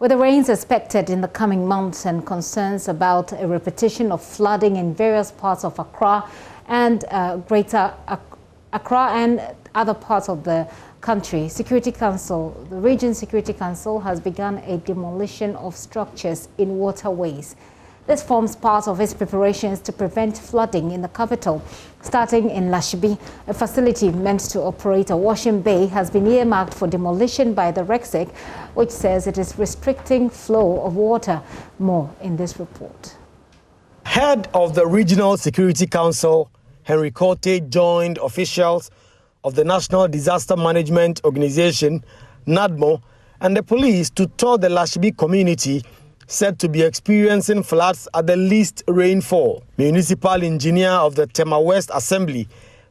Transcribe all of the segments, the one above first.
With the rains expected in the coming months and concerns about a repetition of flooding in various parts of Accra and Greater Accra and other parts of the country, the Region Security Council has begun a demolition of structures in waterways. This forms part of its preparations to prevent flooding in the capital. Starting in Lashibi, a facility meant to operate a washing bay has been earmarked for demolition by the RECSEC, which says it is restricting flow of water. More in this report. Head of the Regional Security Council, Henry Korte, joined officials of the National Disaster Management Organization, NADMO, and the police to tour the Lashibi community said to be experiencing floods at the least rainfall. Municipal engineer of the Tema West Assembly,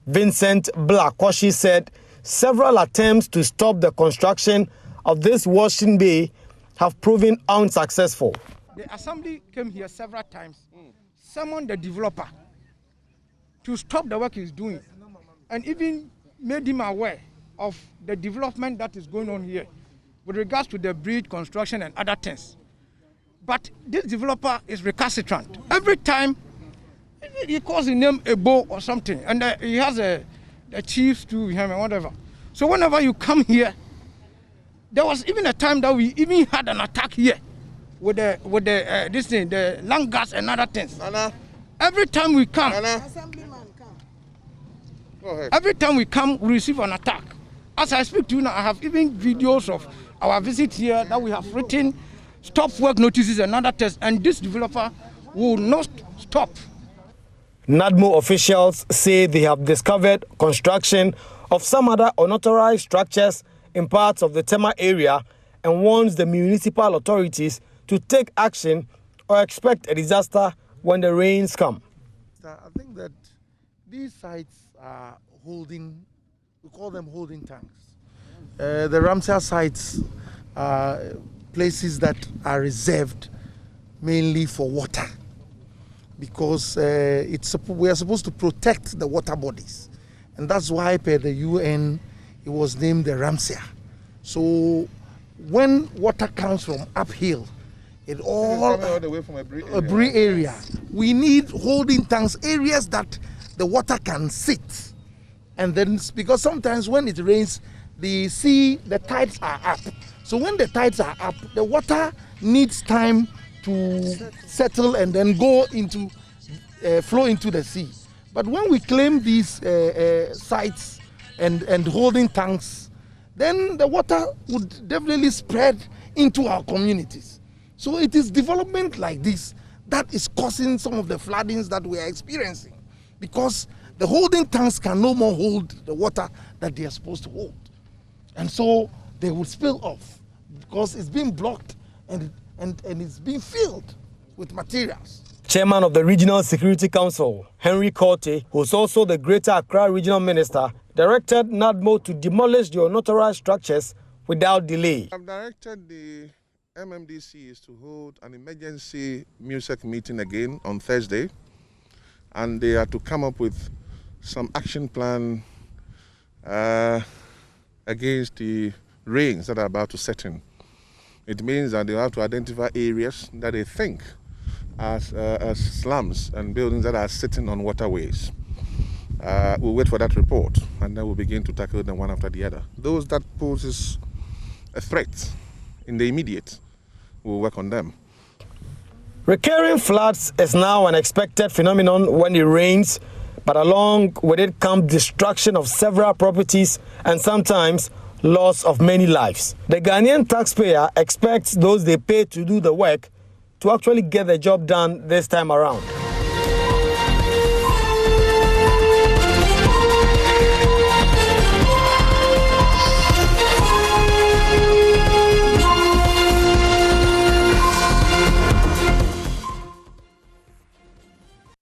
Vincent Blakoshi, said several attempts to stop the construction of this washing bay have proven unsuccessful. The assembly came here several times, summoned the developer to stop the work he's doing, and even made him aware of the development that is going on here with regards to the bridge construction and other things. But this developer is recalcitrant. Every time he calls the name Ebo or something, and he has the chiefs to him and whatever. So whenever you come here, there was even a time that we even had an attack here with the lung gas and other things. Nana. Every time we come, every time we come, we receive an attack. As I speak to you now, I have even videos of our visit here that we have written stop work notices and other tests, and this developer will not stop. NADMO officials say they have discovered construction of some other unauthorized structures in parts of the Tema area and warns the municipal authorities to take action or expect a disaster when the rains come. I think that these sites are holding, we call them holding tanks. The Ramsar sites are places that are reserved mainly for water, because we are supposed to protect the water bodies, and that's why per the UN it was named the Ramsar. So when water comes from uphill, it all the way from a Brie area, we need holding tanks, areas that the water can sit, and then because sometimes when it rains, the tides are up. So when the tides are up, the water needs time to settle and then go into flow into the sea. But when we claim these sites and holding tanks, then the water would definitely spread into our communities. So it is development like this that is causing some of the floodings that we are experiencing, because the holding tanks can no more hold the water that they are supposed to hold. And so they will spill off because it's being blocked and it's being filled with materials. Chairman of the Regional Security Council, Henry Korte, who is also the Greater Accra Regional Minister, directed NADMO to demolish the unauthorized structures without delay. I've directed the MMDCs to hold an emergency MUSEC meeting again on Thursday, and they are to come up with some action plan against the rains that are about to set in. It means that they have to identify areas that they think as slums and buildings that are sitting on waterways. We'll wait for that report, and then we'll begin to tackle them one after the other. Those that poses a threat in the immediate, we'll work on them. Recurring floods is now an expected phenomenon when it rains, but along with it comes destruction of several properties and sometimes loss of many lives. The Ghanaian taxpayer expects those they pay to do the work to actually get the job done this time around.